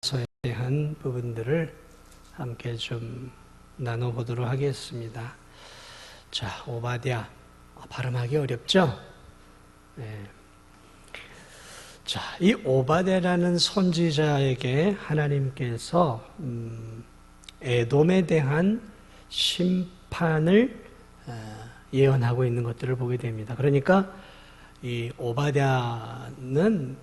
에서에 대한 부분들을 함께 좀 나눠보도록 하겠습니다. 자, 오바댜. 발음하기 어렵죠? 네. 자, 이 오바댜라는 선지자에게 하나님께서 에돔에 대한 심판을 예언하고 있는 것들을 보게 됩니다. 그러니까 이 오바댜는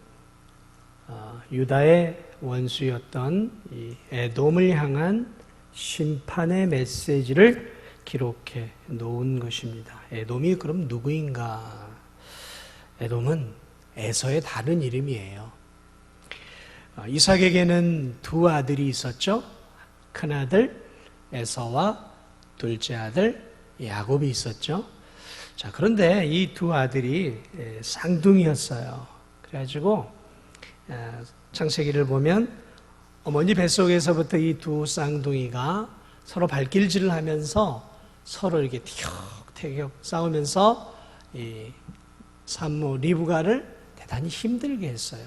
유다의 원수였던 이 에돔을 향한 심판의 메시지를 기록해 놓은 것입니다. 에돔이 그럼 누구인가? 에돔은 에서의 다른 이름이에요. 이삭에게는 두 아들이 있었죠. 큰아들 에서와 둘째 아들 야곱이 있었죠. 자, 그런데 이 두 아들이 쌍둥이였어요. 그래가지고 창세기를 보면 어머니 뱃속에서부터 이 두 쌍둥이가 서로 발길질을 하면서 서로 이렇게 티격태격 싸우면서 이 산모 리브가를 대단히 힘들게 했어요.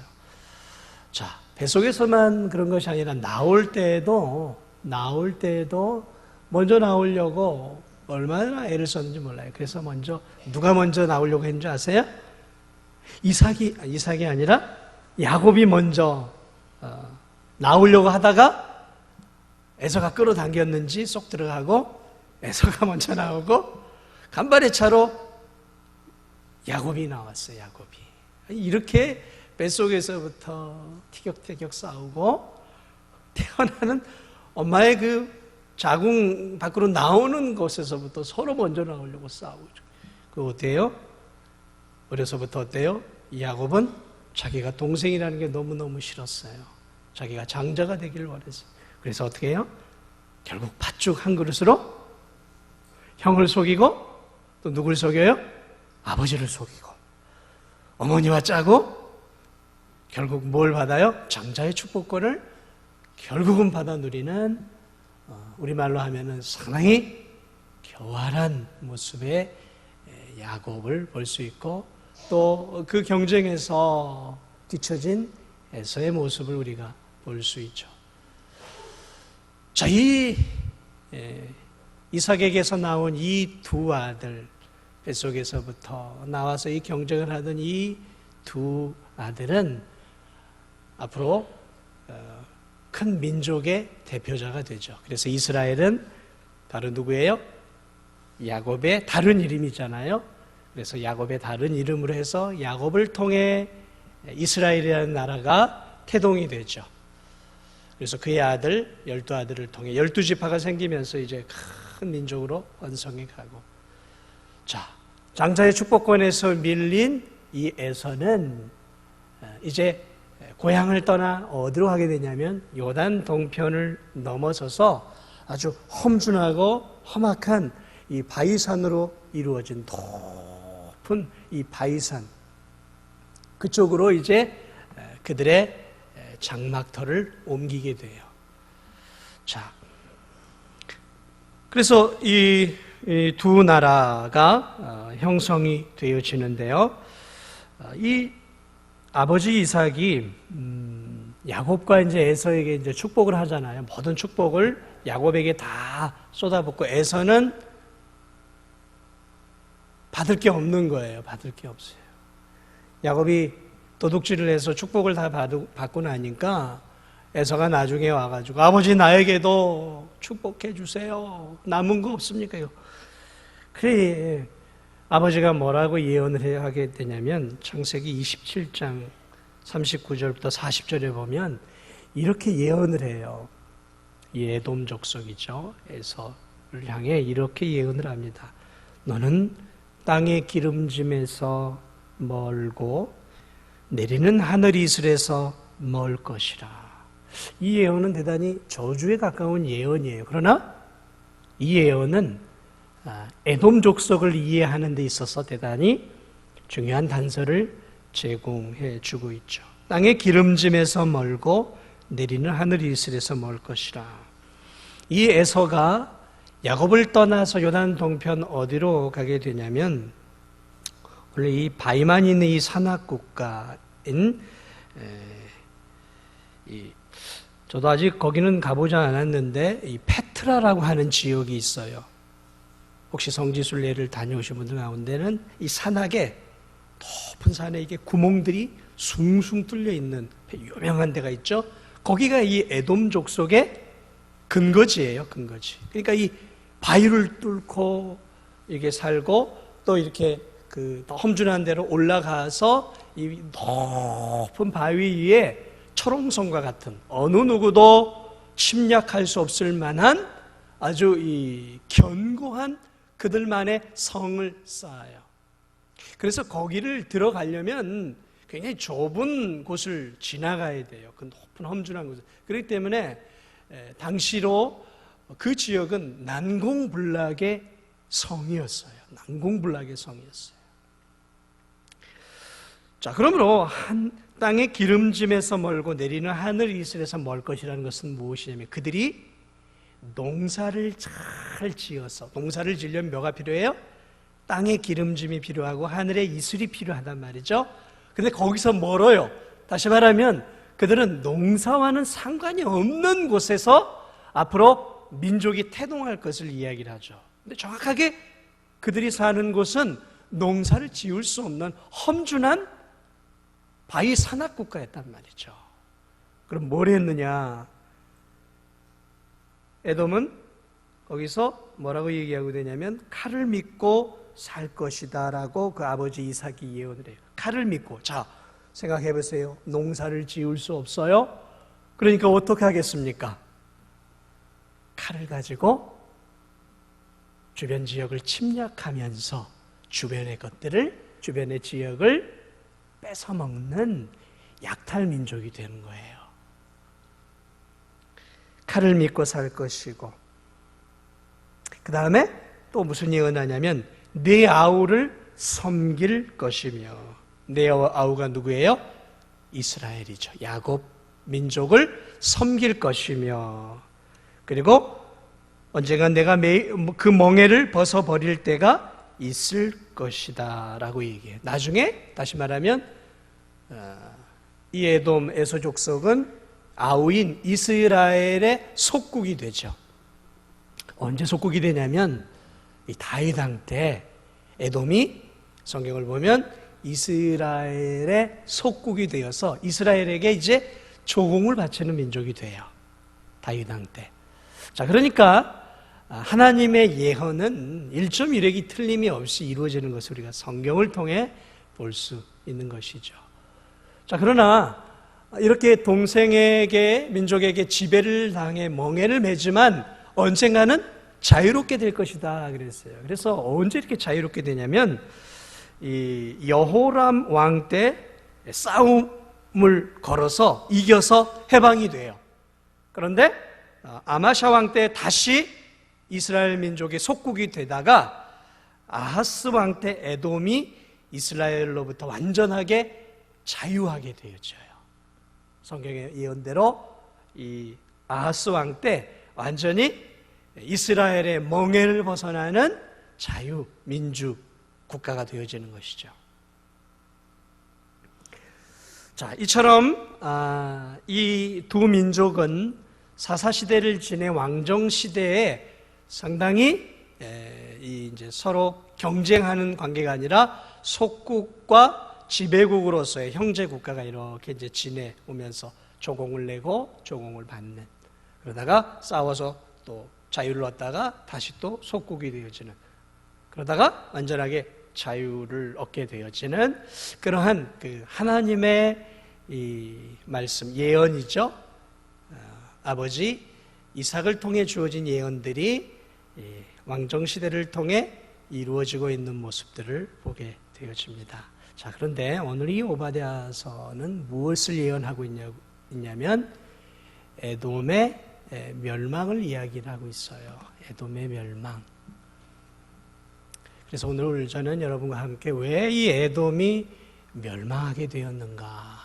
자, 뱃속에서만 그런 것이 아니라 나올 때에도 먼저 나오려고 얼마나 애를 썼는지 몰라요. 그래서 누가 먼저 나오려고 했는지 아세요? 이삭이 아니라 야곱이 먼저 나오려고 하다가 에서가 끌어당겼는지 쏙 들어가고 에서가 먼저 나오고 간발의 차로 야곱이 나왔어요. 야곱이. 이렇게 뱃속에서부터 티격태격 싸우고 태어나는 엄마의 그 자궁 밖으로 나오는 곳에서부터 서로 먼저 나오려고 싸우죠. 그거 어때요? 어려서부터 어때요? 야곱은 자기가 동생이라는 게 너무너무 싫었어요. 자기가 장자가 되기를 원했어요. 그래서 어떻게 해요? 결국 팥죽 한 그릇으로 형을 속이고 또 누굴 속여요? 아버지를 속이고 어머니와 짜고 결국 뭘 받아요? 장자의 축복권을 결국은 받아 누리는 우리말로 하면은 상당히 교활한 모습의 야곱을 볼 수 있고 또 그 경쟁에서 뒤처진 에서의 모습을 우리가 볼 수 있죠. 자, 이 이삭에게서 나온 이 두 아들 뱃속에서부터 나와서 이 경쟁을 하던 이 두 아들은 앞으로 큰 민족의 대표자가 되죠. 그래서 이스라엘은 바로 누구예요? 야곱의 다른 이름이잖아요. 그래서 야곱의 다른 이름으로 해서 야곱을 통해 이스라엘이라는 나라가 태동이 되죠. 그래서 그의 아들, 12아들을 통해 12지파가 생기면서 이제 큰 민족으로 번성해 가고. 자, 장자의 축복권에서 밀린 이 에서는 이제 고향을 떠나 어디로 가게 되냐면 요단 동편을 넘어서서 아주 험준하고 험악한 이 바위산으로 이루어진 높은 이 바위산 그쪽으로 이제 그들의 장막터를 옮기게 돼요. 자, 그래서 이 두 나라가 형성이 되어지는데요. 이 아버지 이삭이 야곱과 이제 에서에게 이제 축복을 하잖아요. 모든 축복을 야곱에게 다 쏟아붓고 에서는 받을 게 없는 거예요. 받을 게 없어요. 야곱이 도둑질을 해서 축복을 다 받고 나니까 에서가 나중에 와가지고 아버지 나에게도 축복해 주세요. 남은 거 없습니까? 그래. 아버지가 뭐라고 예언을 하게 되냐면 창세기 27장 39절부터 40절에 보면 이렇게 예언을 해요. 이 에돔 족속이죠. 에서를 향해 이렇게 예언을 합니다. 너는 땅의 기름짐에서 멀고 내리는 하늘 이슬에서 멀 것이라. 이 예언은 대단히 저주에 가까운 예언이에요. 그러나 이 예언은 에돔 족속을 이해하는 데 있어서 대단히 중요한 단서를 제공해 주고 있죠. 땅의 기름짐에서 멀고 내리는 하늘 이슬에서 멀 것이라. 이 에서가 야곱을 떠나서 요단 동편 어디로 가게 되냐면 원래 이 바위만 있는 이 산악 국가인 이 저도 아직 거기는 가보지 않았는데 이 페트라라고 하는 지역이 있어요. 혹시 성지순례를 다녀오신 분들 가운데는 이 산악에 높은 산에 이게 구멍들이 숭숭 뚫려 있는 유명한 데가 있죠. 거기가 이 에돔 족속의 근거지예요, 근거지. 그러니까 이 바위를 뚫고 이렇게 살고 또 이렇게 그 험준한 데로 올라가서 이 높은 바위 위에 초롱성과 같은 어느 누구도 침략할 수 없을 만한 아주 이 견고한 그들만의 성을 쌓아요. 그래서 거기를 들어가려면 굉장히 좁은 곳을 지나가야 돼요. 그 높은 험준한 곳을. 그렇기 때문에 당시로 그 지역은 난공불락의 성이었어요. 난공불락의 성이었어요. 자, 그러므로 한 땅의 기름짐에서 멀고 내리는 하늘 이슬에서 멀 것이라는 것은 무엇이냐면 그들이 농사를 잘 지어서, 농사를 지려면 뭐가 필요해요? 땅의 기름짐이 필요하고 하늘의 이슬이 필요하단 말이죠. 근데 거기서 멀어요. 다시 말하면 그들은 농사와는 상관이 없는 곳에서 앞으로 민족이 태동할 것을 이야기를 하죠. 근데 정확하게 그들이 사는 곳은 농사를 지을 수 없는 험준한 바위 산악 국가였단 말이죠. 그럼 뭘 했느냐? 에돔은 거기서 뭐라고 얘기하고 되냐면 칼을 믿고 살 것이다 라고 그 아버지 이삭이 예언을 해요. 칼을 믿고. 자, 생각해 보세요. 농사를 지을 수 없어요? 그러니까 어떻게 하겠습니까? 칼을 가지고 주변 지역을 침략하면서 주변의 것들을, 주변의 지역을 뺏어먹는 약탈 민족이 되는 거예요. 칼을 믿고 살 것이고, 그 다음에 또 무슨 예언하냐면 네 아우를 섬길 것이며, 네 아우가 누구예요? 이스라엘이죠. 야곱 민족을 섬길 것이며, 그리고 언젠가 내가 그 멍에를 벗어버릴 때가 있을 것이다 라고 얘기해요. 나중에 다시 말하면 이 에돔 에서 족속은 아우인 이스라엘의 속국이 되죠. 언제 속국이 되냐면 이 다윗 왕 때 에돔이 성경을 보면 이스라엘의 속국이 되어서 이스라엘에게 이제 조공을 바치는 민족이 돼요. 다윗 왕 때. 자, 그러니까 하나님의 예언은 1.1획이 틀림이 없이 이루어지는 것을 우리가 성경을 통해 볼 수 있는 것이죠. 자, 그러나 이렇게 동생에게, 민족에게 지배를 당해 멍에를 매지만 언젠가는 자유롭게 될 것이다 그랬어요. 그래서 언제 이렇게 자유롭게 되냐면 이 여호람 왕 때 싸움을 걸어서 이겨서 해방이 돼요. 그런데 아마샤 왕 때 다시 이스라엘 민족의 속국이 되다가 아하스 왕 때 에돔이 이스라엘로부터 완전하게 자유하게 되어져요. 성경의 예언대로 이 아하스 왕 때 완전히 이스라엘의 멍에를 벗어나는 자유 민주 국가가 되어지는 것이죠. 자, 이처럼 이 두 민족은 사사시대를 지낸 왕정시대에 상당히 이제 서로 경쟁하는 관계가 아니라 속국과 지배국으로서의 형제 국가가 이렇게 이제 지내오면서 조공을 내고 조공을 받는, 그러다가 싸워서 또 자유를 얻다가 다시 또 속국이 되어지는, 그러다가 완전하게 자유를 얻게 되어지는 그러한 그 하나님의 이 말씀, 예언이죠. 아버지 이삭을 통해 주어진 예언들이 왕정시대를 통해 이루어지고 있는 모습들을 보게 되어집니다. 자, 그런데 오늘 이 오바댜서는 무엇을 예언하고 있냐면 에돔의 멸망을 이야기를 하고 있어요. 에돔의 멸망. 그래서 오늘 저는 여러분과 함께 왜 이 에돔이 멸망하게 되었는가?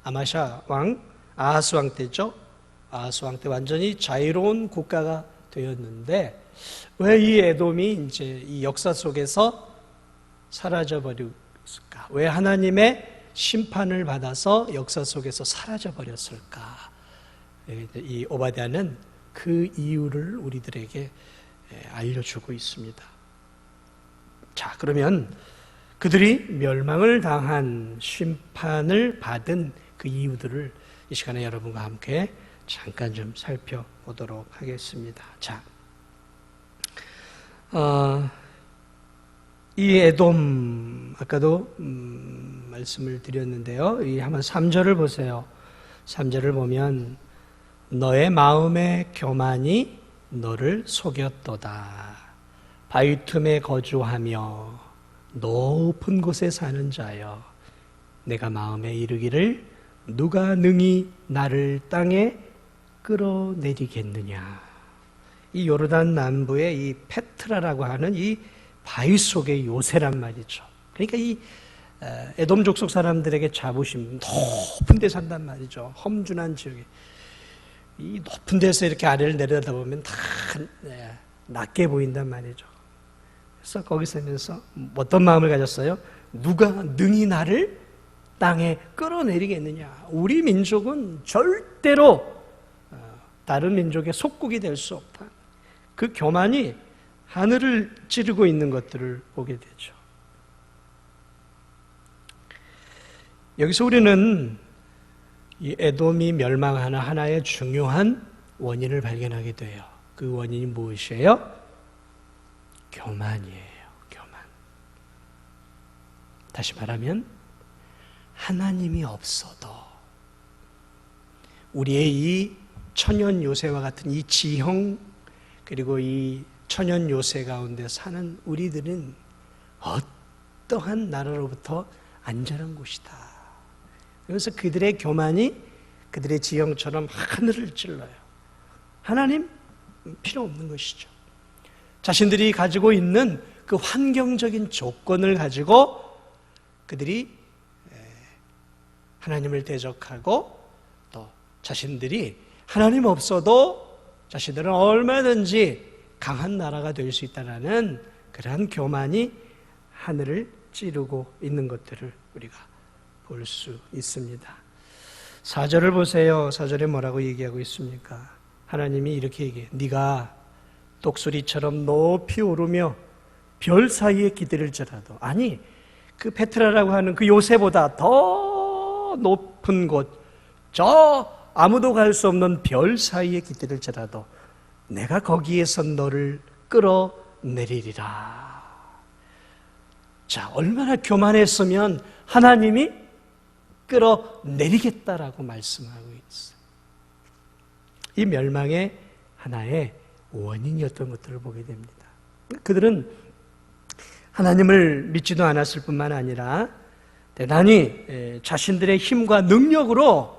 아마샤 왕, 아하스 왕 때죠. 아하스 왕 때 완전히 자유로운 국가가 되었는데 왜 이 에돔이 이제 이 역사 속에서 사라져 버렸을까? 왜 하나님의 심판을 받아서 역사 속에서 사라져 버렸을까? 이 오바댜는 그 이유를 우리들에게 알려주고 있습니다. 자, 그러면 그들이 멸망을 당한 심판을 받은 그 이유들을 이 시간에 여러분과 함께 잠깐 좀 살펴보도록 하겠습니다. 자, 이 에돔 아까도 말씀을 드렸는데요. 이 한번 3절을 보세요. 3절을 보면 너의 마음의 교만이 너를 속였도다. 바위 틈에 거주하며 높은 곳에 사는 자여, 내가 마음에 이르기를 누가 능히 나를 땅에 끌어내리겠느냐. 이 요르단 남부의 이 페트라라고 하는 이 바위 속의 요새란 말이죠. 그러니까 이 에돔 족속 사람들에게 자부심, 높은 데 산단 말이죠. 험준한 지역에. 이 높은 데서 이렇게 아래를 내려다보면 다 낮게 보인단 말이죠. 그래서 거기 살면서 어떤 마음을 가졌어요? 누가 능히 나를 땅에 끌어내리겠느냐. 우리 민족은 절대로 다른 민족의 속국이 될 수 없다. 그 교만이 하늘을 찌르고 있는 것들을 보게 되죠. 여기서 우리는 이 에돔이 멸망하는 하나의 중요한 원인을 발견하게 돼요. 그 원인이 무엇이에요? 교만이에요. 교만. 다시 말하면 하나님이 없어도 우리의 이 천연 요새와 같은 이 지형, 그리고 이 천연 요새 가운데 사는 우리들은 어떠한 나라로부터 안전한 곳이다. 그래서 그들의 교만이 그들의 지형처럼 하늘을 찔러요. 하나님 필요 없는 것이죠. 자신들이 가지고 있는 그 환경적인 조건을 가지고 그들이 하나님을 대적하고 또 자신들이 하나님 없어도 자신들은 얼마든지 강한 나라가 될 수 있다는 그러한 교만이 하늘을 찌르고 있는 것들을 우리가 볼 수 있습니다. 4절을 보세요. 4절에 뭐라고 얘기하고 있습니까? 하나님이 이렇게 얘기해요. 네가 독수리처럼 높이 오르며 별 사이에 기대를지라도, 아니 그 페트라라고 하는 그 요새보다 더 높은 곳, 저 아무도 갈 수 없는 별 사이에 기대를지라도 내가 거기에서 너를 끌어내리리라. 자, 얼마나 교만했으면 하나님이 끌어내리겠다라고 말씀하고 있어요. 이 멸망의 하나의 원인이었던 것들을 보게 됩니다. 그들은 하나님을 믿지도 않았을 뿐만 아니라 대단히 자신들의 힘과 능력으로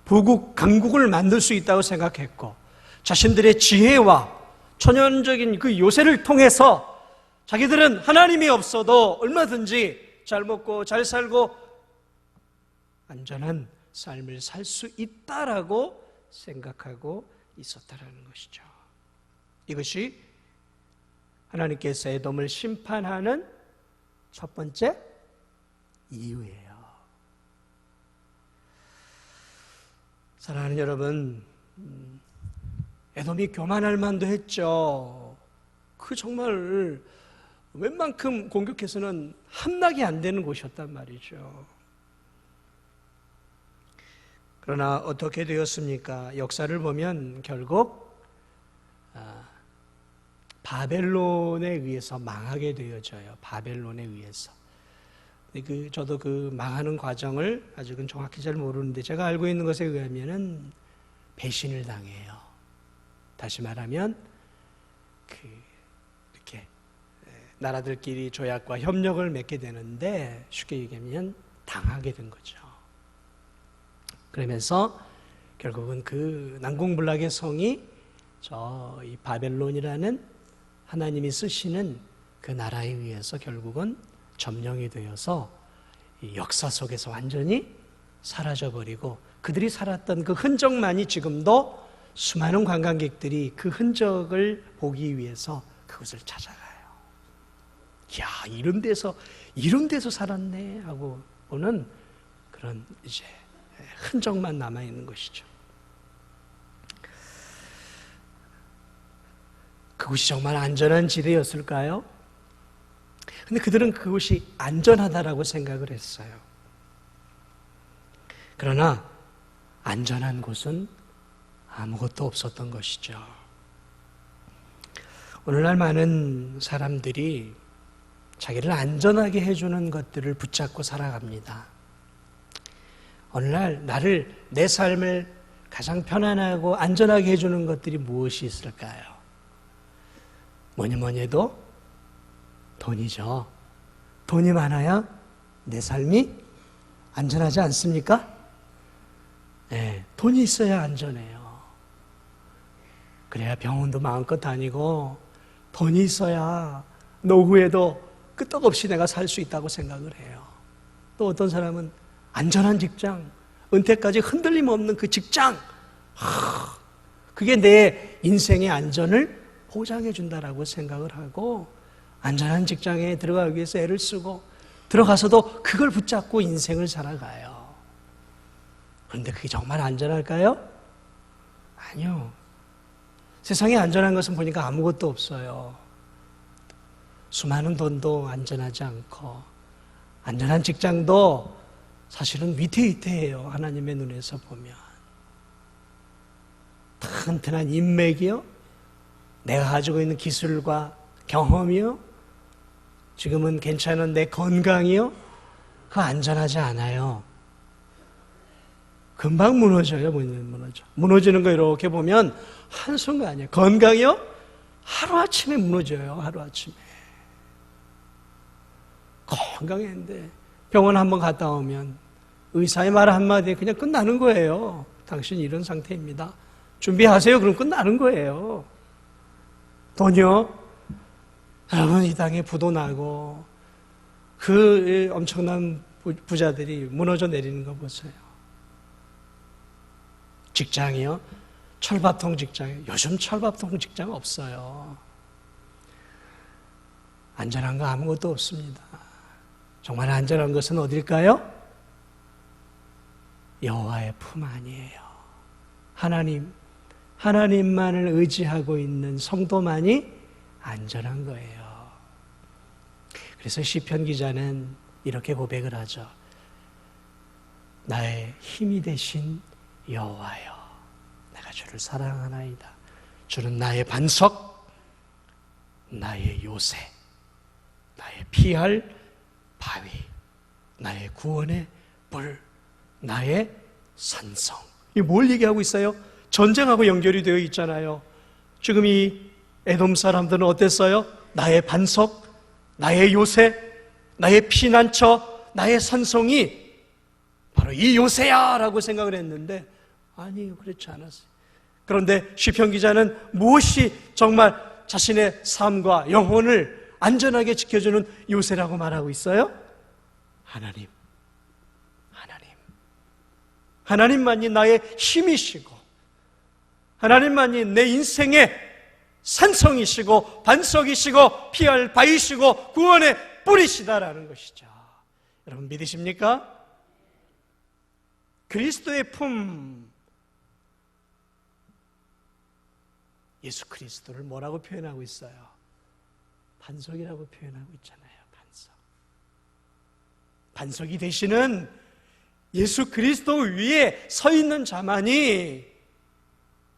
부국, 강국을 만들 수 있다고 생각했고, 자신들의 지혜와 천연적인 그 요새를 통해서 자기들은 하나님이 없어도 얼마든지 잘 먹고 잘 살고 안전한 삶을 살 수 있다라고 생각하고 있었다라는 것이죠. 이것이 하나님께서 에돔을 심판하는 첫 번째 이유예요. 사랑하는 여러분, 에돔이 교만할 만도 했죠. 그 정말 웬만큼 공격해서는 함락이 안 되는 곳이었단 말이죠. 그러나 어떻게 되었습니까? 역사를 보면 결국 바벨론에 의해서 망하게 되어져요. 바벨론에 의해서. 저도 그 망하는 과정을 아직은 정확히 잘 모르는데, 제가 알고 있는 것에 의하면은 배신을 당해요. 다시 말하면 이렇게 나라들끼리 조약과 협력을 맺게 되는데, 쉽게 얘기하면 당하게 된 거죠. 그러면서 결국은 그 난공불락의 성이 이 바벨론이라는 하나님이 쓰시는 그 나라에 의해서 결국은 점령이 되어서 이 역사 속에서 완전히 사라져버리고, 그들이 살았던 그 흔적만이 지금도 수많은 관광객들이 그 흔적을 보기 위해서 그곳을 찾아가요. 이야, 이런 데서 살았네 하고 보는 그런 이제 흔적만 남아있는 것이죠. 그곳이 정말 안전한 지대였을까요? 근데 그들은 그곳이 안전하다라고 생각을 했어요. 그러나 안전한 곳은 아무것도 없었던 것이죠. 오늘날 많은 사람들이 자기를 안전하게 해주는 것들을 붙잡고 살아갑니다. 오늘날 내 삶을 가장 편안하고 안전하게 해주는 것들이 무엇이 있을까요? 뭐니 해도 돈이죠. 돈이 많아야 내 삶이 안전하지 않습니까? 네, 돈이 있어야 안전해요. 그래야 병원도 마음껏 다니고 돈이 있어야 노후에도 끄떡없이 내가 살 수 있다고 생각을 해요. 또 어떤 사람은 안전한 직장, 은퇴까지 흔들림 없는 그 직장, 그게 내 인생의 안전을 보장해 준다라고 생각을 하고 안전한 직장에 들어가기 위해서 애를 쓰고 들어가서도 그걸 붙잡고 인생을 살아가요. 그런데 그게 정말 안전할까요? 아니요. 세상에 안전한 것은 보니까 아무것도 없어요. 수많은 돈도 안전하지 않고 안전한 직장도 사실은 위태위태해요. 하나님의 눈에서 보면. 튼튼한 인맥이요, 내가 가지고 있는 기술과 경험이요, 지금은 괜찮은 내 건강이요, 그거 안전하지 않아요. 금방 무너져요. 무너지는 거 이렇게 보면 한순간이에요. 건강이요, 하루아침에 무너져요. 하루아침에. 건강했는데 병원 한번 갔다 오면 의사의 말 한마디에 그냥 끝나는 거예요. 당신 이런 상태입니다. 준비하세요. 그럼 끝나는 거예요. 돈이요, 여러분 이 땅에 부도 나고 그 엄청난 부자들이 무너져 내리는 거 보세요. 직장이요, 철밥통 직장이요. 요즘 철밥통 직장 없어요. 안전한 거 아무것도 없습니다. 정말 안전한 것은 어딜까요? 여호와의 품 안이에요. 하나님만을 의지하고 있는 성도만이 안전한 거예요. 그래서 시편 기자는 이렇게 고백을 하죠. 나의 힘이 되신 여호와여, 내가 주를 사랑하나이다. 주는 나의 반석, 나의 요새, 나의 피할 바위, 나의 구원의 뿔, 나의 산성. 이게 뭘 얘기하고 있어요? 전쟁하고 연결이 되어 있잖아요. 지금 이 에돔 사람들은 어땠어요? 나의 반석, 나의 요새, 나의 피난처, 나의 산성이 바로 이 요새야 라고 생각을 했는데 아니요, 그렇지 않았어요. 그런데 시편 기자는 무엇이 정말 자신의 삶과 영혼을 안전하게 지켜주는 요새라고 말하고 있어요? 하나님만이 나의 힘이시고 하나님만이 내 인생의 산성이시고 반석이시고 피할 바위시고 구원의 뿌리시다라는 것이죠. 여러분 믿으십니까? 그리스도의 품, 예수 그리스도를 뭐라고 표현하고 있어요? 반석이라고 표현하고 있잖아요. 반석이 되시는 예수 그리스도 위에 서 있는 자만이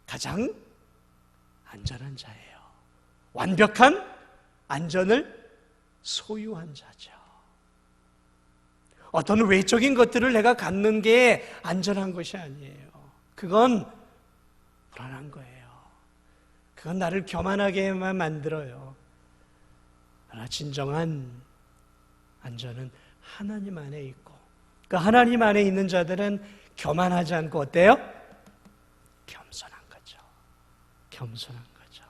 가장 안전한 자예요. 완벽한 안전을 소유한 자죠. 어떤 외적인 것들을 내가 갖는 게 안전한 것이 아니에요. 그건 불안한 거예요. 그건 나를 교만하게만 만들어요. 그러나 진정한 안전은 하나님 안에 있고, 그 하나님 안에 있는 자들은 교만하지 않고 어때요? 겸손한 거죠. 겸손한 거죠.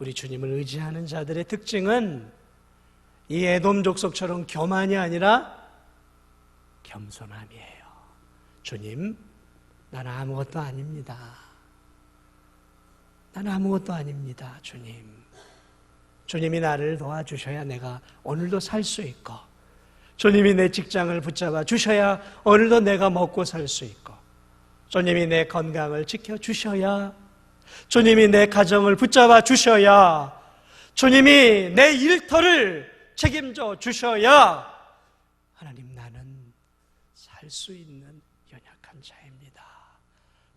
우리 주님을 의지하는 자들의 특징은 이 에돔 족속처럼 교만이 아니라 겸손함이에요. 주님, 나는 아무것도 아닙니다. 나는 아무것도 아닙니다, 주님. 주님이 나를 도와주셔야 내가 오늘도 살 수 있고, 주님이 내 직장을 붙잡아 주셔야 오늘도 내가 먹고 살 수 있고, 주님이 내 건강을 지켜주셔야 주님이 내 가정을 붙잡아 주셔야, 주님이 내 일터를 책임져 주셔야 하나님, 나는 살 수 있는 연약한 자입니다.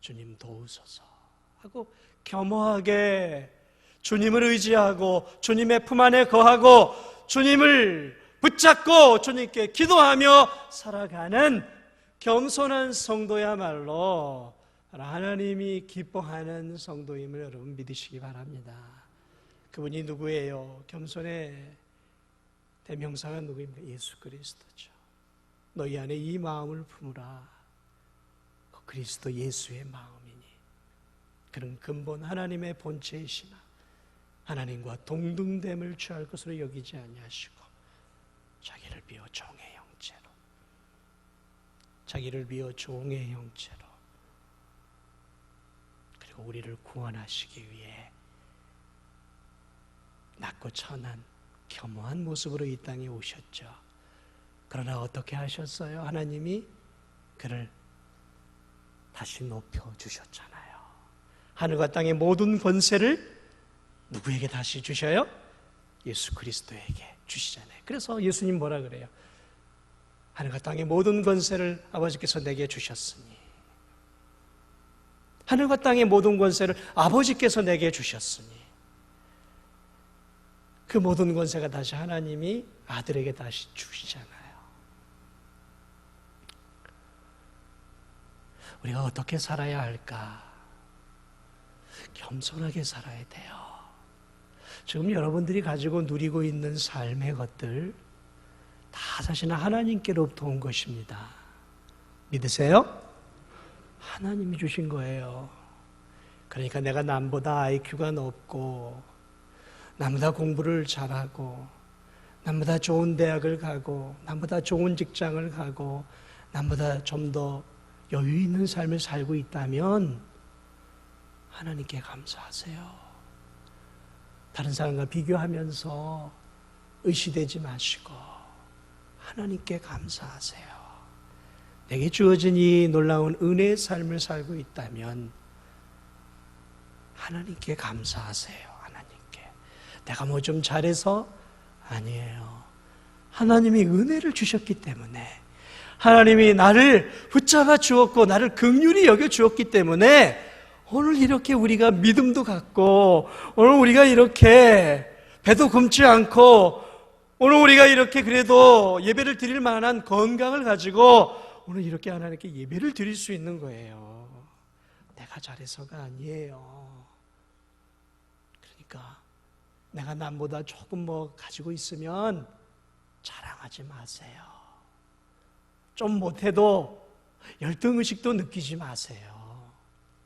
주님 도우소서 하고 겸허하게 주님을 의지하고 주님의 품 안에 거하고 주님을 붙잡고 주님께 기도하며 살아가는 겸손한 성도야말로 하나님이 기뻐하는 성도임을 여러분 믿으시기 바랍니다. 그분이 누구예요? 겸손의 대명사가 누구입니까? 예수 그리스도죠. 너희 안에 이 마음을 품으라. 그 그리스도 예수의 마음이니 그는 근본 하나님의 본체이시나 하나님과 동등됨을 취할 것으로 여기지 아니하시고 자기를 비워 종의 형체로, 자기를 비워 종의 형체로, 그리고 우리를 구원하시기 위해 낮고 천한 겸허한 모습으로 이 땅에 오셨죠. 그러나 어떻게 하셨어요? 하나님이 그를 다시 높여주셨잖아요. 하늘과 땅의 모든 권세를 누구에게 다시 주셔요? 예수 그리스도에게 주시잖아요. 그래서 예수님 뭐라 그래요? 하늘과 땅의 모든 권세를 아버지께서 내게 주셨으니, 하늘과 땅의 모든 권세를 아버지께서 내게 주셨으니, 그 모든 권세가 다시 하나님이 아들에게 다시 주시잖아요. 우리가 어떻게 살아야 할까? 겸손하게 살아야 돼요. 지금 여러분들이 가지고 누리고 있는 삶의 것들 다 사실은 하나님께로부터 온 것입니다. 믿으세요? 하나님이 주신 거예요. 그러니까 내가 남보다 IQ가 높고 남보다 공부를 잘하고 남보다 좋은 대학을 가고 남보다 좋은 직장을 가고 남보다 좀 더 여유 있는 삶을 살고 있다면 하나님께 감사하세요. 다른 사람과 비교하면서 의시되지 마시고 하나님께 감사하세요. 내게 주어진 이 놀라운 은혜의 삶을 살고 있다면 하나님께 감사하세요. 하나님께. 내가 뭐 좀 잘해서? 아니에요. 하나님이 은혜를 주셨기 때문에, 하나님이 나를 붙잡아 주었고 나를 긍휼히 여겨 주었기 때문에 오늘 이렇게 우리가 믿음도 갖고, 오늘 우리가 이렇게 배도 굶지 않고, 오늘 우리가 이렇게 그래도 예배를 드릴 만한 건강을 가지고 오늘 이렇게 하나님께 예배를 드릴 수 있는 거예요. 내가 잘해서가 아니에요. 그러니까 내가 남보다 조금 뭐 가지고 있으면 자랑하지 마세요. 좀 못해도 열등의식도 느끼지 마세요.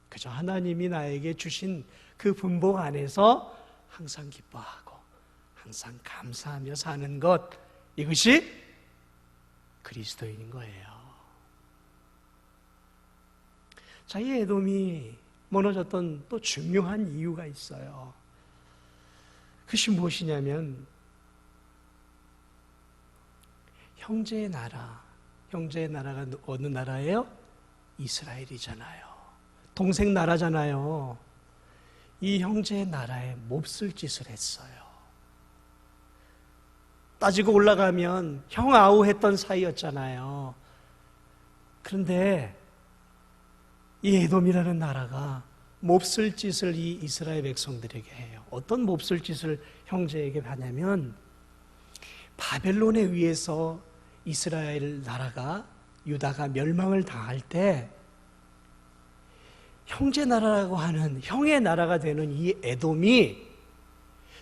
그저 하나님이 나에게 주신 그 분복 안에서 항상 기뻐하고 항상 감사하며 사는 것, 이것이 그리스도인인 거예요. 자, 이 에돔이 무너졌던 또 중요한 이유가 있어요. 그것이 무엇이냐면 형제의 나라가 어느 나라예요? 이스라엘이잖아요. 동생 나라잖아요. 이 형제의 나라에 몹쓸 짓을 했어요. 따지고 올라가면 형 아우했던 사이였잖아요. 그런데 이 에돔이라는 나라가 몹쓸 짓을 이 이스라엘 백성들에게 해요. 어떤 몹쓸 짓을 형제에게 하냐면, 바벨론에 의해서 이스라엘 나라가, 유다가 멸망을 당할 때 형제 나라라고 하는 형의 나라가 되는 이 에돔이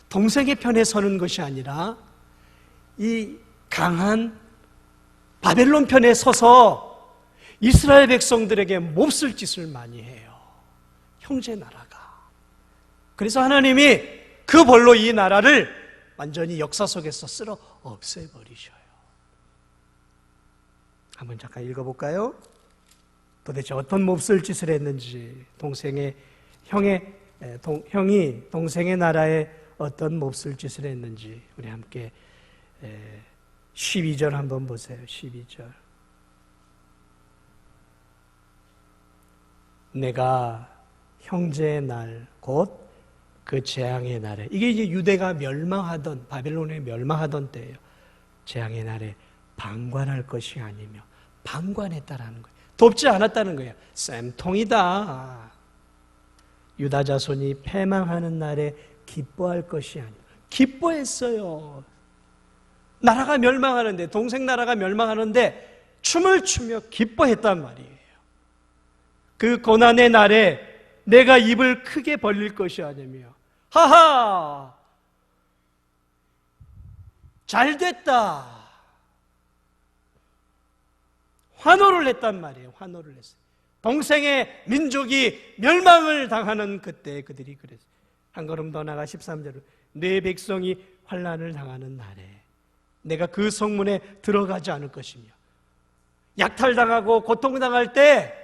동생의 편에 서는 것이 아니라 이 강한 바벨론 편에 서서 이스라엘 백성들에게 몹쓸 짓을 많이 해요. 형제 나라가. 그래서 하나님이 그 벌로 이 나라를 완전히 역사 속에서 쓸어 없애버리셔요. 한번 잠깐 읽어볼까요? 도대체 어떤 몹쓸 짓을 했는지, 형이 동생의 나라에 어떤 몹쓸 짓을 했는지 우리 함께 12절 한번 보세요. 12절. 내가 형제의 날, 곧 그 재앙의 날에, 이게 이제 유대가 멸망하던, 바벨론에 멸망하던 때예요. 재앙의 날에 방관할 것이 아니며 방관했다라는 거예요. 돕지 않았다는 거예요. 쌤통이다. 유다 자손이 패망하는 날에 기뻐할 것이 아니며 기뻐했어요. 나라가 멸망하는데, 동생 나라가 멸망하는데 춤을 추며 기뻐했단 말이에요. 그 고난의 날에 내가 입을 크게 벌릴 것이 아니며, 하하! 잘 됐다. 환호를 했단 말이에요. 환호를 했어요. 동생의 민족이 멸망을 당하는 그때 그들이 그랬어요. 한 걸음 더 나가 13절로 내 백성이 환난을 당하는 날에 내가 그 성문에 들어가지 않을 것이며, 약탈당하고 고통당할 때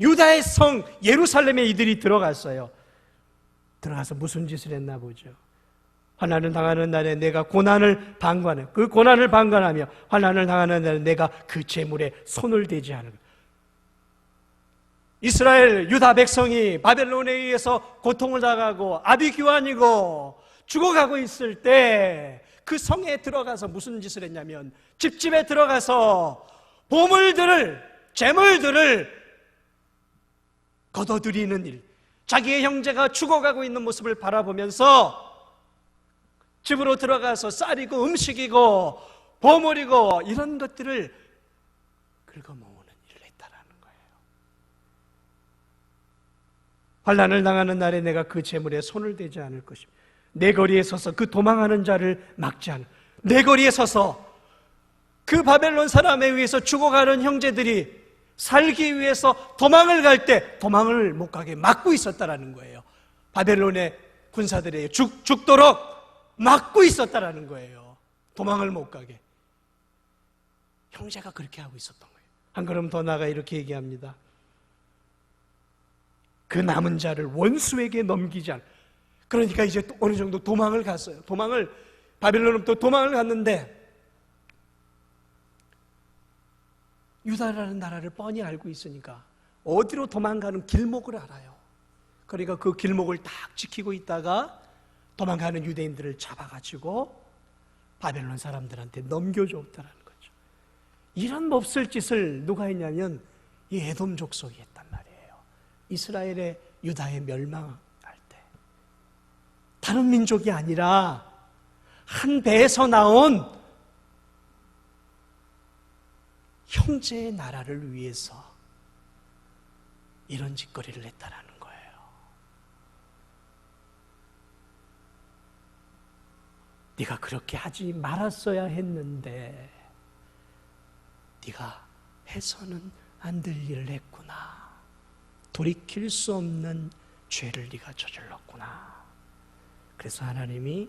유다의 성 예루살렘에 이들이 들어갔어요. 들어가서 무슨 짓을 했나 보죠. 환난을 당하는 날에 내가 고난을 방관해, 그 고난을 방관하며 환난을 당하는 날에 내가 그 재물에 손을 대지 않을. 이스라엘 유다 백성이 바벨론에 의해서 고통을 당하고 아비규환이고 죽어가고 있을 때 그 성에 들어가서 무슨 짓을 했냐면, 집집에 들어가서 보물들을, 재물들을 거둬들이는 일, 자기의 형제가 죽어가고 있는 모습을 바라보면서 집으로 들어가서 쌀이고 음식이고 보물이고 이런 것들을 긁어모으는 일을 했다라는 거예요. 환난을 당하는 날에 내가 그 재물에 손을 대지 않을 것입니다. 내 거리에 서서 그 도망하는 자를 막지 않을. 내 거리에 서서 그 바벨론 사람에 의해서 죽어가는 형제들이 살기 위해서 도망을 갈 때 도망을 못 가게 막고 있었다라는 거예요. 바벨론의 군사들에게 죽도록 막고 있었다라는 거예요. 도망을 못 가게. 형제가 그렇게 하고 있었던 거예요. 한 걸음 더 나가 이렇게 얘기합니다. 그 남은 자를 원수에게 넘기지 않. 그러니까 이제 어느 정도 도망을 갔어요. 바벨론으로부터 도망을 갔는데, 유다라는 나라를 뻔히 알고 있으니까 어디로 도망가는 길목을 알아요. 그러니까 그 길목을 딱 지키고 있다가 도망가는 유대인들을 잡아가지고 바벨론 사람들한테 넘겨줬다는 거죠. 이런 몹쓸 짓을 누가 했냐면 이 에돔 족속이 했단 말이에요. 이스라엘의 유다의 멸망할 때 다른 민족이 아니라 한 배에서 나온 형제의 나라를 위해서 이런 짓거리를 했다라는 거예요. 네가 그렇게 하지 말았어야 했는데 네가 해서는 안 될 일을 했구나. 돌이킬 수 없는 죄를 네가 저질렀구나. 그래서 하나님이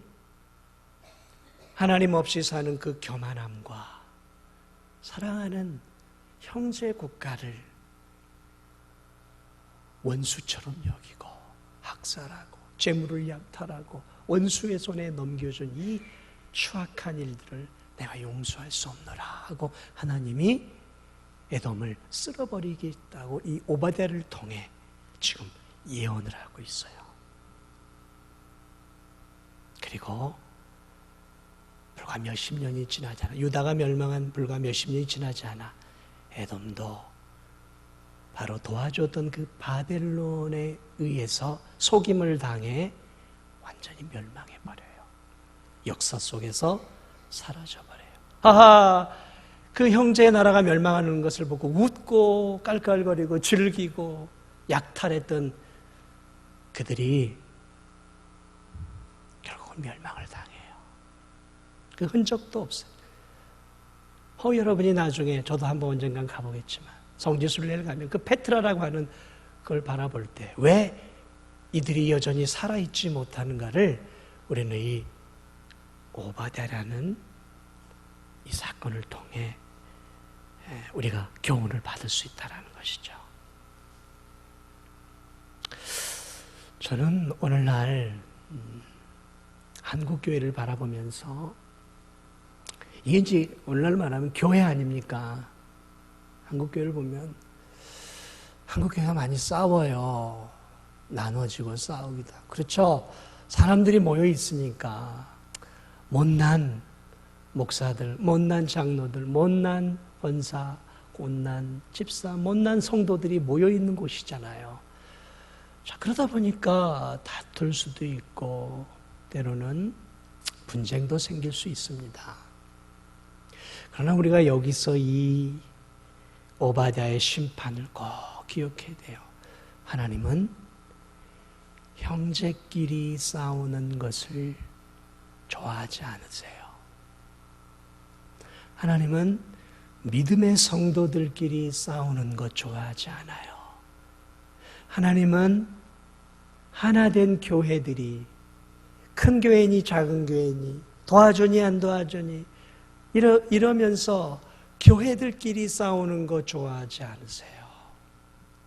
하나님 없이 사는 그 교만함과 사랑하는 형제 국가를 원수처럼 여기고 학살하고 재물을 약탈하고 원수의 손에 넘겨준 이 추악한 일들을 내가 용서할 수 없노라 하고 하나님이 에돔을 쓸어버리겠다고 이 오바댜를 통해 지금 예언을 하고 있어요. 그리고 불과 몇십 년이 지나지 않아, 유다가 멸망한 불과 몇십 년이 지나지 않아 에돔도 바로 도와줬던 그 바벨론에 의해서 속임을 당해 완전히 멸망해버려요. 역사 속에서 사라져버려요. 하하, 그 형제의 나라가 멸망하는 것을 보고 웃고 깔깔거리고 즐기고 약탈했던 그들이 결국은 멸망을 당해요. 그 흔적도 없어요. 여러분이 나중에, 저도 한번 언젠간 가보겠지만 성지순례를 가면 그 페트라라고 하는 그걸 바라볼 때 왜 이들이 여전히 살아있지 못하는가를 우리는 이 오바댜라는 이 사건을 통해 우리가 교훈을 받을 수 있다는 것이죠. 저는 오늘날 한국교회를 바라보면서, 이게 이제 오늘날 말하면 교회 아닙니까? 한국교회를 보면 한국 교회가 많이 싸워요. 나눠지고 싸우기도 하고. 그렇죠? 사람들이 모여 있으니까 못난 목사들, 못난 장로들, 못난 권사, 못난 집사, 못난 성도들이 모여 있는 곳이잖아요. 자, 그러다 보니까 다툴 수도 있고 때로는 분쟁도 생길 수 있습니다. 그러나 우리가 여기서 이 오바댜의 심판을 꼭 기억해야 돼요. 하나님은 형제끼리 싸우는 것을 좋아하지 않으세요. 하나님은 믿음의 성도들끼리 싸우는 것 좋아하지 않아요. 하나님은 하나된 교회들이 큰 교회니 작은 교회니 도와주니 안 도와주니 이러면서 교회들끼리 싸우는 거 좋아하지 않으세요.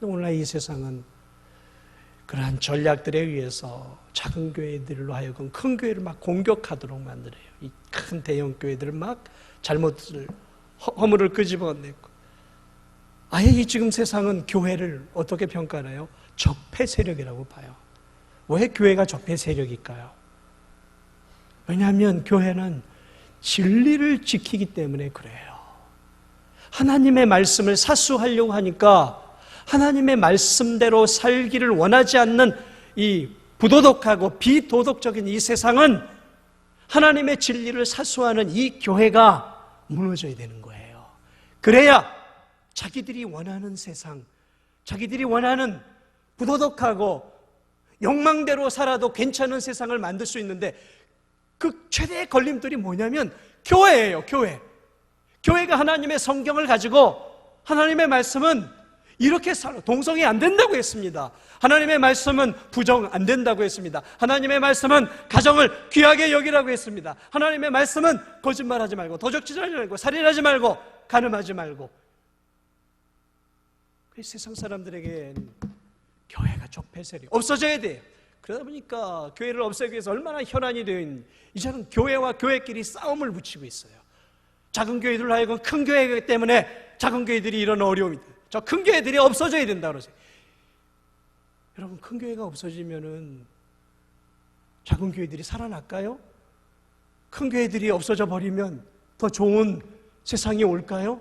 오늘날 이 세상은 그러한 전략들에 의해서 작은 교회들로 하여금 큰 교회를 막 공격하도록 만들어요. 이 큰 대형 교회들을 막 잘못을 허물을 끄집어내고 아예 이 지금 세상은 교회를 어떻게 평가해요? 적폐 세력이라고 봐요. 왜 교회가 적폐 세력일까요? 왜냐하면 교회는 진리를 지키기 때문에 그래요. 하나님의 말씀을 사수하려고 하니까 하나님의 말씀대로 살기를 원하지 않는 이 부도덕하고 비도덕적인 이 세상은 하나님의 진리를 사수하는 이 교회가 무너져야 되는 거예요. 그래야 자기들이 원하는 세상, 자기들이 원하는 부도덕하고 욕망대로 살아도 괜찮은 세상을 만들 수 있는데 그 최대의 걸림돌이 뭐냐면 교회예요. 교회가 하나님의 성경을 가지고 하나님의 말씀은 이렇게 살아 동성이 안 된다고 했습니다. 하나님의 말씀은 부정 안 된다고 했습니다. 하나님의 말씀은 가정을 귀하게 여기라고 했습니다. 하나님의 말씀은 거짓말하지 말고 도적질하지 말고 살인하지 말고 간음하지 말고. 세상 사람들에게는 교회가 적폐세력이 없어져야 돼요. 그러다 보니까 교회를 없애기 위해서 얼마나 혈안이 되어 있는지 이제는 교회와 교회끼리 싸움을 붙이고 있어요. 작은 교회들로 하여금 큰 교회이기 때문에 작은 교회들이 이런 어려움이 돼요. 저 큰 교회들이 없어져야 된다 그러세요. 여러분, 큰 교회가 없어지면은 작은 교회들이 살아날까요? 큰 교회들이 없어져 버리면 더 좋은 세상이 올까요?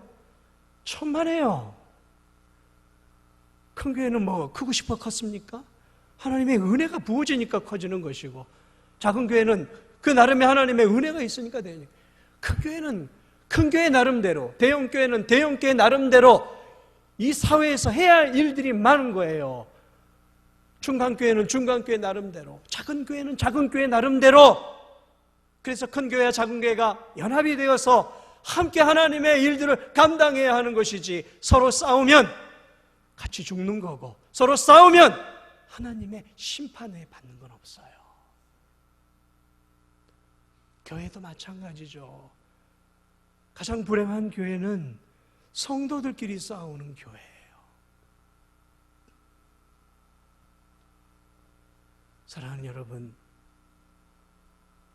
천만에요. 큰 교회는 뭐 크고 싶어 컸습니까? 하나님의 은혜가 부어지니까 커지는 것이고, 작은 교회는 그 나름의 하나님의 은혜가 있으니까 되니까. 큰 교회는 큰 교회 나름대로, 대형 교회는 대형 교회 나름대로 이 사회에서 해야 할 일들이 많은 거예요. 중간 교회는 중간 교회 나름대로, 작은 교회는 작은 교회 나름대로. 그래서 큰 교회와 작은 교회가 연합이 되어서 함께 하나님의 일들을 감당해야 하는 것이지, 서로 싸우면 같이 죽는 거고, 서로 싸우면 하나님의 심판을 받는 건 없어요. 교회도 마찬가지죠. 가장 불행한 교회는 성도들끼리 싸우는 교회예요. 사랑하는 여러분,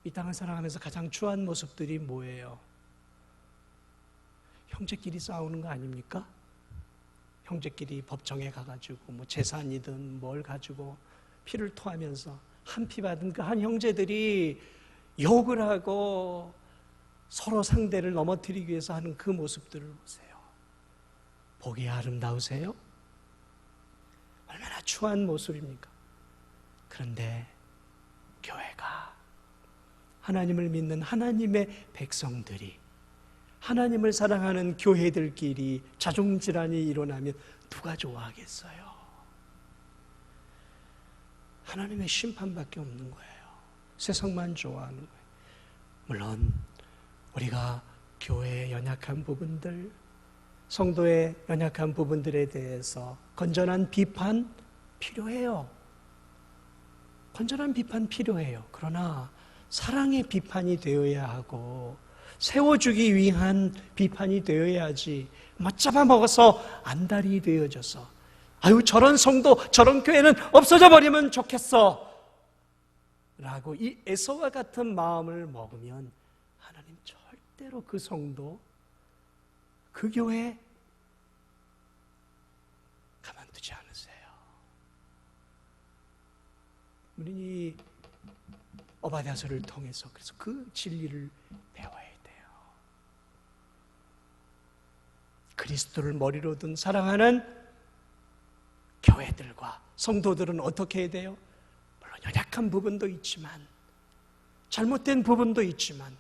이 땅을 살아가면서 가장 추한 모습들이 뭐예요? 형제끼리 싸우는 거 아닙니까? 형제끼리 법정에 가가지고 뭐 재산이든 뭘 가지고 피를 토하면서 한 피 받은 그 한 형제들이 욕을 하고 서로 상대를 넘어뜨리기 위해서 하는 그 모습들을 보세요. 보기 아름다우세요? 얼마나 추한 모습입니까? 그런데 교회가, 하나님을 믿는 하나님의 백성들이, 하나님을 사랑하는 교회들끼리 자존질환이 일어나면 누가 좋아하겠어요? 하나님의 심판밖에 없는 거예요. 세상만 좋아하는 거예요. 물론 우리가 교회의 연약한 부분들, 성도의 연약한 부분들에 대해서 건전한 비판 필요해요. 건전한 비판 필요해요. 그러나 사랑의 비판이 되어야 하고 세워주기 위한 비판이 되어야지, 맞잡아먹어서 안달이 되어져서 아유 저런 성도 저런 교회는 없어져 버리면 좋겠어 라고 이 에서와 같은 마음을 먹으면 하나님 절대로 그 성도, 그 교회 가만두지 않아요. 우리는 이 오바댜서를 통해서 그래서 그 진리를 배워야 돼요. 그리스도를 머리로 둔 사랑하는 교회들과 성도들은 어떻게 해야 돼요? 물론 연약한 부분도 있지만, 잘못된 부분도 있지만,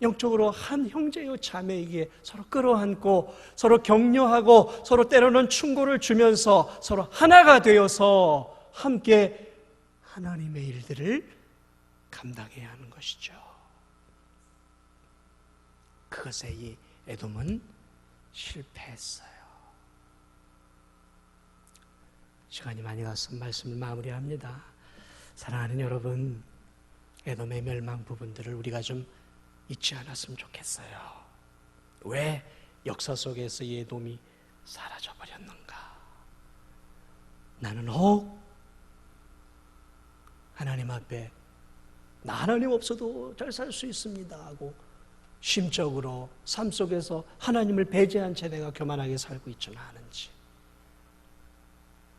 영적으로 한 형제요 자매에게 서로 끌어안고 서로 격려하고 서로 때로는 충고를 주면서 서로 하나가 되어서 함께 하나님의 일들을 감당해야 하는 것이죠. 그것에 이 에돔은 실패했어요. 시간이 많이 가서 말씀을 마무리합니다. 사랑하는 여러분, 에돔의 멸망 부분들을 우리가 좀 잊지 않았으면 좋겠어요. 왜 역사 속에서 이 에돔이 사라져버렸는가? 나는 혹 하나님 앞에 나 하나님 없어도 잘 살 수 있습니다 하고 심적으로 삶 속에서 하나님을 배제한 채 내가 교만하게 살고 있지는 않은지,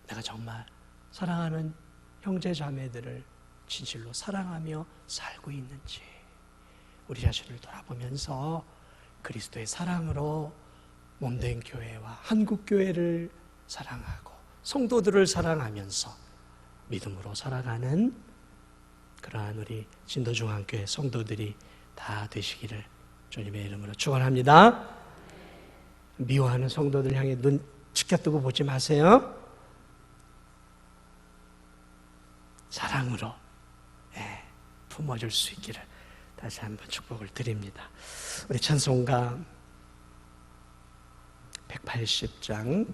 내가 정말 사랑하는 형제 자매들을 진실로 사랑하며 살고 있는지 우리 자신을 돌아보면서 그리스도의 사랑으로 몸된 교회와 한국교회를 사랑하고 성도들을 사랑하면서 믿음으로 살아가는 그러한 우리 진도중앙교회 성도들이 다 되시기를 주님의 이름으로 축원합니다. 미워하는 성도들 향해 눈 치켜뜨고 보지 마세요. 사랑으로 품어줄 수 있기를 다시 한번 축복을 드립니다. 우리 찬송가 180장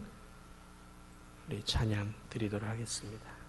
우리 찬양 드리도록 하겠습니다.